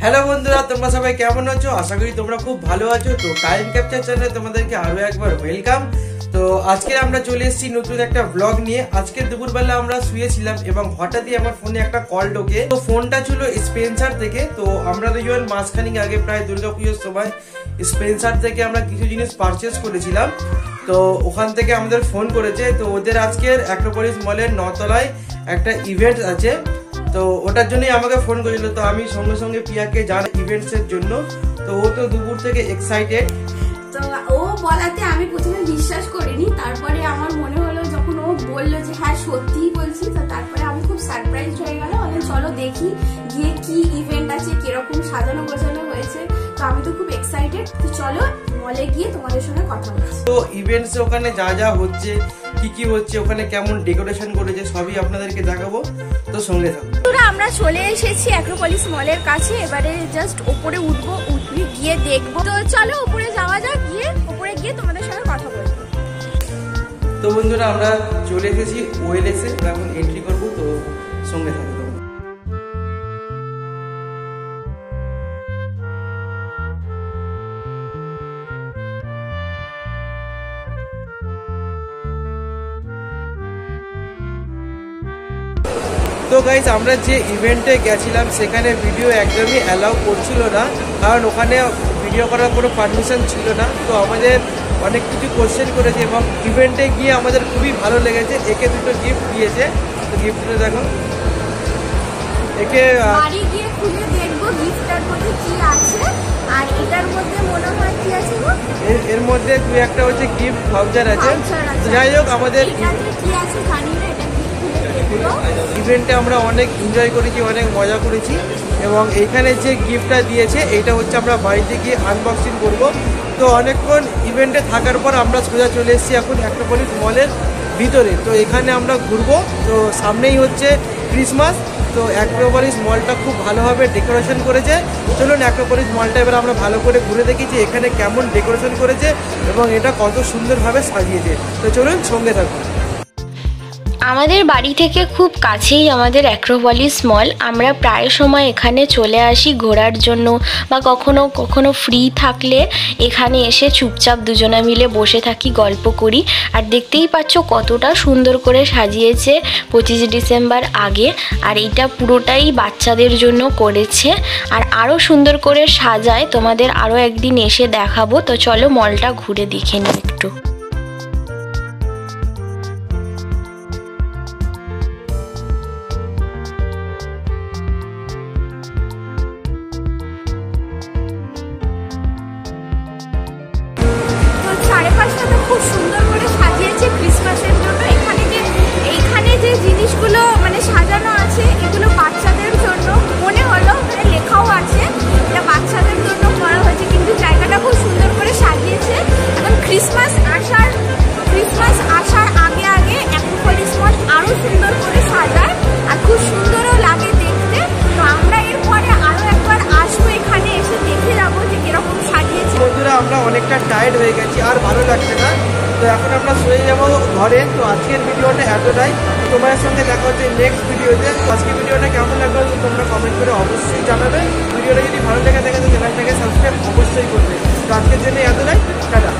Hello বন্ধুরা, তোমরা সবাই কেমন আছো? আশা করি তোমরা খুব ভালো আছো। তো টাইম ক্যাপচার চ্যানেলে তোমাদেরকে আরো একবার ওয়েলকাম। তো আজকে আমরা চলে এসেছি নতুন একটা ব্লগ নিয়ে। আজকে দুপুরবেলা আমরা শুয়েছিলাম এবং হঠাৎই আমার ফোনে একটা কল ঢোকে। তো ফোনটা ছিল স্পেন্সার থেকে। তো আমরা দুজন মাসখানিক আগে প্রায় দুর্গাপুজোর সময় স্পেন্সার থেকে আমরা কিছু জিনিস পারচেস করেছিলাম। তো ওখান থেকে আমাদের ফোন করেছে। তো ওদের আজকের অ্যাক্রোপলিস মলের 9 তলায় একটা ইভেন্ট আছে। তো ওটার জন্যই আমাকে ফোন করেছিল। তো আমি সঙ্গে সঙ্গে পিয়াকে জানাই ইভেন্টস এর জন্য। তো ও তো দুপুর থেকে এক্সাইটেড। তো ও বলাতে আমি প্রথমে বিশ্বাস করিনি, তারপরে আমার মনে হলো যখন ও বললো যে হ্যাঁ সত্যিই বলছি, তো তারপরে আমি খুব সারপ্রাইজ হয়ে গেল। বলে চলো দেখি গিয়ে কি ইভেন্ট আছে, কিরকম সাজানো গোছানো হয়েছে। তো আমি তো খুব এক্সাইটেড। তো চলো মলে গিয়ে তোমাদের সঙ্গে কথা বলছি। তো ইভেন্টস ওখানে যা যা হচ্ছে, কি হচ্ছে, ওখানে কেমন ডেকোরেশন করেছে সবই আপনাদেরকে দেখাবো। তো সঙ্গে থাকুন। আমরা চলে এসেছি অ্যাক্রোপলিস মলের কাছে। এবারে জাস্ট উপরে উঠবো, উঠে গিয়ে দেখবো। তো চলো উপরে যাওয়া যাক, গিয়ে উপরে গিয়ে তোমাদের সঙ্গে কথা বলবো। তো বন্ধুরা, আমরা চলে এসেছি ওয়েলএসে, এখন এন্ট্রি করবো। তো সঙ্গে থাকুন। তো গাইস, আমরা যে ইভেন্টে গেছিলাম সেখানে ভিডিও একদমই অ্যালাউ করছিল না, কারণ ওখানে ভিডিও করার কোনো পারমিশন ছিল না। তো আমাদের অনেক কিছু কোশ্চেন করেছে এবং ইভেন্টে গিয়ে আমাদের খুবই ভালো লেগেছে। একে দুটো গিফট দিয়েছে। তো গিফটটা দেখো। একে বাড়ি গিয়ে খুলে দেখবো গিফটের মধ্যে কি আছে। আর এটার মধ্যে মনে হয় কি আছে গো? এর মধ্যে দুই একটা হচ্ছে গিফট ভাউচার আছে। যাই হোক, আমাদের কি আছে জানি না, এটা ইভেন্টে আমরা অনেক এনজয় করেছি, অনেক মজা করেছি। এবং এইখানে যে গিফটটা দিয়েছে এইটা হচ্ছে আমরা বাড়িতে গিয়ে আনবক্সিং করব। তো অনেকক্ষণ ইভেন্টে থাকার পর আমরা সোজা চলে এসেছি এখন অ্যাক্রোপলিস মলের ভিতরে। তো এখানে আমরা ঘুরবো। তো সামনেই হচ্ছে ক্রিসমাস। তো অ্যাক্রোপলিস মলটা খুব ভালোভাবে ডেকোরেশন করেছে। চলুন অ্যাক্রোপলিস মলটা এবার আমরা ভালো করে ঘুরে দেখি যে এখানে কেমন ডেকোরেশন করেছে এবং এটা কত সুন্দরভাবে সাজিয়েছে। তো চলুন সঙ্গে থাকুন। আমাদের বাড়ি থেকে খুব কাছেই আমাদের অ্যাক্রোপলিস মল। আমরা প্রায় সময় এখানে চলে আসি ঘোরার জন্য, বা কখনো কখনো ফ্রি থাকলে এখানে এসে চুপচাপ দুজনে মিলে বসে থাকি, গল্প করি। আর দেখতেই পাচ্ছ কতটা সুন্দর করে সাজিয়েছে 25 ডিসেম্বর আগে। আর এইটা পুরোটাই বাচ্চাদের জন্য করেছে, আর আরও সুন্দর করে সাজায়। তোমাদের আরও একদিন এসে দেখাবো। তো চলো মলটা ঘুরে দেখে নিই একটু। খুব সুন্দর করে সাজিয়েছে ক্রিসমাসের জন্য। এইখানে যে জিনিসগুলো মানে সাজানো আছে এগুলো বাচ্চাদের জন্য। মনে হলো মানে লেখাও আছে এটা বাচ্চাদের জন্য করা হয়েছে, কিন্তু জায়গাটা খুব সুন্দর করে সাজিয়েছে। এখন ক্রিসমাস আসার আগে অ্যাক্রোপলিস মল আরো সুন্দর করে সাজায় আর খুব সুন্দরও লাগে দেখতে। তো আমরা এরপরে আরো একবার আসবো, এখানে এসে দেখে যাবো যে কিরকম সাজিয়েছে। বন্ধুরা, আমরা অনেকটা টায়ার্ড হয়ে গেছি, আর ভালো লাগছে না। তো এখন আমরা শুয়ে যাবো ঘরে। তো আজকের ভিডিওটা এতটাই। তোমার সঙ্গে দেখা হচ্ছে নেক্সট ভিডিওতে। আজকের ভিডিওটা কেমন লাগলো তোমরা কমেন্ট করে অবশ্যই জানাবে। ভিডিওটা যদি ভালো লেগে থাকে তো চ্যানেলটাকে সাবস্ক্রাইব অবশ্যই করবে। তো আজকের জন্য এতটাই, টাটা।